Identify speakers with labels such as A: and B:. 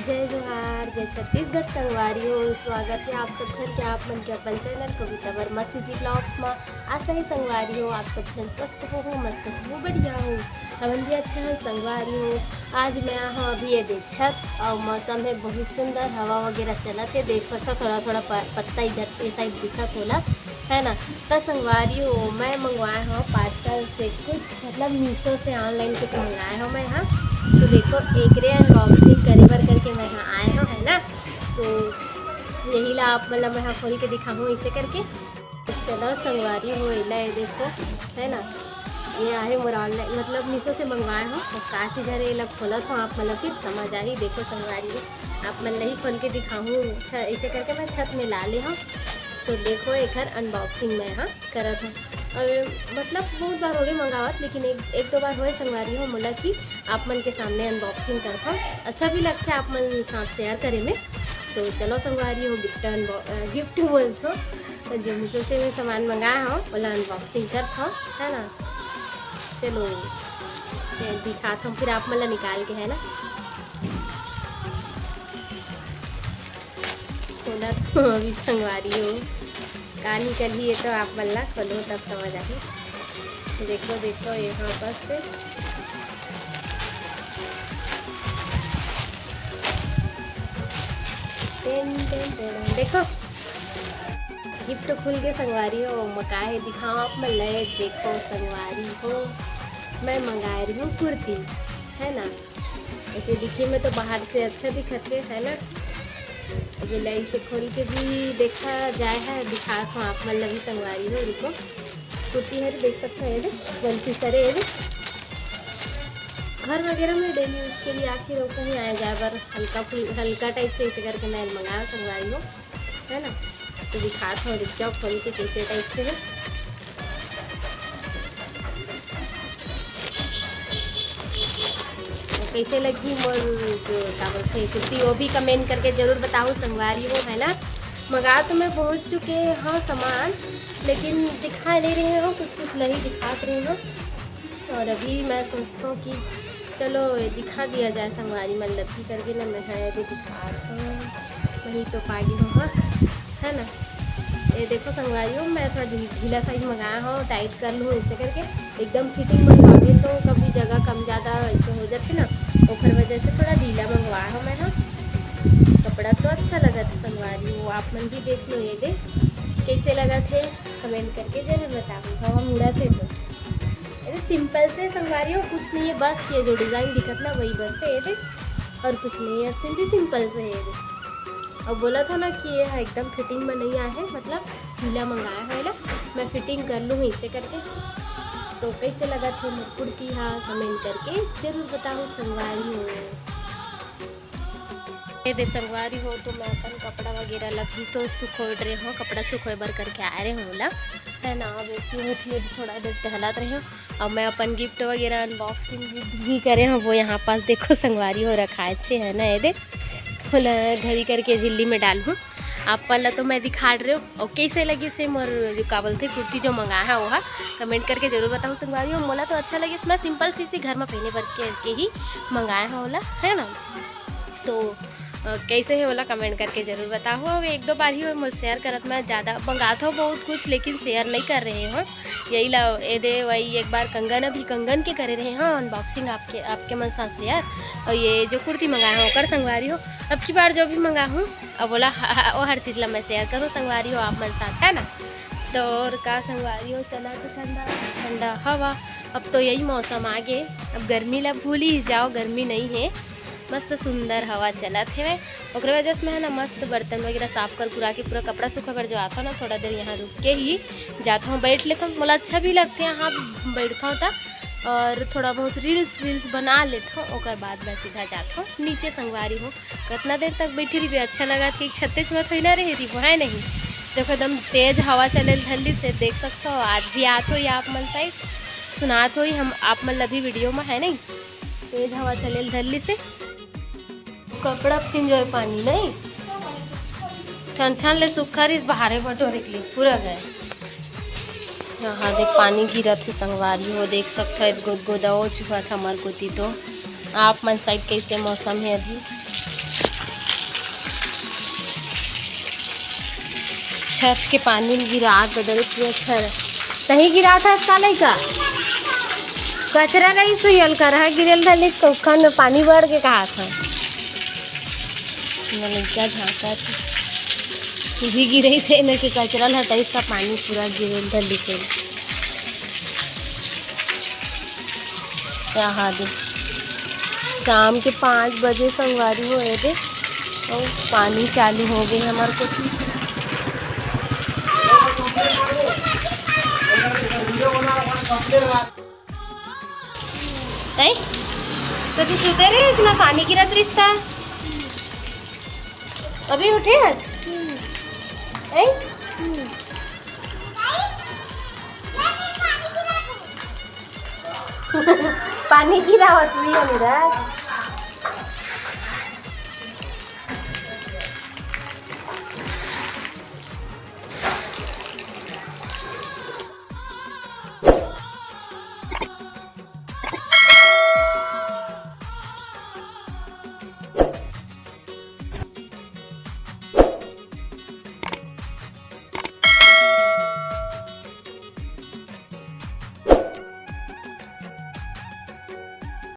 A: जय जोहार जय छत्तीसगढ़ संगवारी हो। स्वागत है आप सब छन के आप मन के अपन चैनल कविता वर्मा जी ब्लॉग्स में। आशा ही संगवारी हो आप सब छन स्वस्थ हो मस्त हो बढ़िया हो। हमन भी अच्छा है संगवारी हो। आज मैं हाँ अभी ये देख छत और मौसम है बहुत सुंदर, हवा वगैरह चलत है, देख सकता थोड़ा थोड़ा पत्ता इधर ये साइड दिखत होला है ना। तो संगवारी हो मैं मंगवाया हूँ पार्सल से कुछ, मतलब मीशो से ऑनलाइन कुछ मंगाया हूँ मैं यहाँ। तो देखो एक रे अनबॉक्सिंग करे बर करके मैं यहाँ आए हूँ है ना। तो यही ला आप मतलब मैं यहाँ खोल के दिखाऊँ इसे करके। तो चलो संगवारी हो इला ये देखो है ना, ये आहे मोर ऑनलाइन मतलब मीशो से मंगवाए हो। तो का चीज़ है ये लग खोलत हूँ आप मतलब फिर समझ आ ही। देखो संगवारी हो आप मतलब ही खोल के दिखाऊँ इसे करके मैं छत में ला ली हूँ। तो देखो एक हर अनबॉक्सिंग मैं यहाँ करत हूँ और मतलब बहुत बार हो गई मंगावत, लेकिन एक दो बार हुए संगवारी हो मोला कि आप मन के सामने अनबॉक्सिंग करता हूँ, अच्छा भी लगता है आप मन साथ शेयर करे में। तो चलो संगवारी हो गिफ्ट बोलते हो जो मीशो से मैं सामान मंगाया हूँ बोला अनबॉक्सिंग करता हूँ है ना। चलो दिखाता हूँ फिर आप मतलब निकाल के है ना। खोला तो अभी संगवारी हो का निकली है तो आप मल्ला खोलो तब समझ आई। देखो देखो यहाँ पर से देखो गिफ्ट खुल के संगवारी हो मकाए दिखाओ आप मल्ला। देखो संगवारी हो मैं मंगा रही हूँ कुर्ती है ना। ऐसे दिखे में तो बाहर से अच्छा दिखते है ना। लाई से खोल के भी देखा जाए है, दिखा हूँ आप मतलब भी संगवारी हो। रुको कुर्ती है देख सकते हैं वन पीस है ये घर वगैरह में डेली यूज के लिए आखिर वो कहीं आया जाए बार हल्का टाइप से इसे करके मैं मंगाया संगवारी हो है ना। तो दिखाता हूँ रुक जाओ खोल के कैसे टाइप से है। कैसे लगी मोर जो क्या बोलते हैं कुर्ती वो भी कमेंट करके ज़रूर बताओ संगवारी हो है ना। मंगा तो मैं पहुंच चुके हाँ सामान, लेकिन दिखा नहीं रहे हो कुछ नहीं दिखा रहे हो। और अभी मैं सोचता हूँ कि चलो दिखा दिया जाए संगवारी मतलब भी करके ना। मैं है भी दिखा हूँ वहीं तो पागी हूँ हाँ है ना। ये देखो संगवारी हो मैं थोड़ा ढीला साइज मंगाया हूँ, टाइट कर लूँ इसे करके एकदम फिटिंग मंगवावे तो कभी जगह कम ज़्यादा ऐसे हो जाते ना, ओखर वजह से थोड़ा ढीला मंगवाया हूँ मैं हाँ। कपड़ा तो अच्छा लगा था संगवारी हो आप मन भी देख लो ये देख कैसे लगा थे कमेंट करके जरूर बताओ। हवा मुड़ा थे तो अरे सिंपल से संगवारी हो कुछ नहीं है, बस ये जो डिज़ाइन दिखत ना वही बस है ये देख और कुछ नहीं है, सिंपल से है ये देख। और बोला था ना कि ये एकदम फिटिंग में नहीं आया है, मतलब ढीला मंगाया है ना। मैं फिटिंग कर लूँ इसे करके। तो कैसे लगा थे मेरी कुर्ती हाँ कमेंट करके जरूर बताओ संगवारी हो। ये दे संगवारी हो तो मैं अपन कपड़ा वगैरह लगी तो सुखो रहे हो, कपड़ा सुखोए बर करके आ रहे हो ला है ना। अब इसलिए थोड़ा देर टहलाते रहे हो और मैं अपन गिफ्ट वगैरह अनबॉक्सिंग भी करे हूँ। वो यहाँ पास देखो संगवारी हो रखा है अच्छे है ना। ये देख घड़ी करके झिल्ली में डाल हूँ आप वाला तो मैं दिखा रहे हो। और कैसे लगी से मोर जो काबल थे कुर्ती जो मंगाया है वो कमेंट करके जरूर बताओ संगवारी हो। मोला तो अच्छा लगे, मैं सिंपल सी घर में पहने करके ही मंगाया है ओला है ना। तो कैसे है वाला कमेंट करके ज़रूर बताओ। अब एक दो बार ही मैं शेयर करत मैं ज़्यादा मंगाता हूँ बहुत कुछ, लेकिन शेयर नहीं कर रहे हैं यही ला ए दे वही एक बार कंगन अभी कंगन के करे रहे हैं अनबॉक्सिंग आपके मन साथ शेयर। और ये जो कुर्ती मंगाया हूँ कर संगवारी हो अब की बार जो भी मंगा हूँ अब बोला वो हर चीज़ ला मैं शेयर करूँ संगवारी हो आप मन साथ है ना। तो और का संगवारी हो चला तो ठंडा ठंडा हवा। अब तो यही मौसम आ गए, अब गर्मी ला भूल ही जाओ, गर्मी नहीं है, मस्त सुंदर हवा चलत है। और वजह से मैं ना मस्त बर्तन वगैरह साफ कर पूरा के पूरा कपड़ा सूखा पर जो आता ना थोड़ा देर यहाँ रुक के ही जाता हूँ, बैठ लेता हूँ, मतलब अच्छा भी लगते हैं यहाँ बैठता हूँ और थोड़ा बहुत रील्स बना लेता हूँ। और बाद मैं सीधा जाता हूँ नीचे संगवारी हो। कितना देर तक बैठी रही भी अच्छा लगा कि छत्ते छुआ थोड़ी ना रही थी वो है नहीं। देखो एकदम तेज हवा चले जल्दी से देख सकते हो। आज भी आत हो आप मन साइड सुनात हो हम आप मन अभी वीडियो में है नहीं, तेज हवा चले जल्दी से कपड़ा फिंजोए पानी नहीं ठन ठन ले सूखा रही बाहरे बटोरे के लिए पूरा गए। यहाँ देख पानी गिरा थी संगवारी हो देख सकते हो गोदा हो चुका था हमार गोती। तो आप मन साइड कैसे मौसम है अभी छत के पानी में गिरा बदल पूरा अच्छा सही गिरा था इसका लड़का कचरा नहीं सुयल कर है गिरल था इसको खान में पानी बढ़ के कहा था लड़का झाँका था भी गिरे से न कि कचरा हटा इसका पानी पूरा गिरल था लिखे यहाँ दे शाम के 5 बजे संगवारी हो रहे थे और पानी चालू हो गई हमारे को तो तू सुते रहे इतना पानी गिरा रिश्ता अभी उठे पानी गिरा हुआ मेरा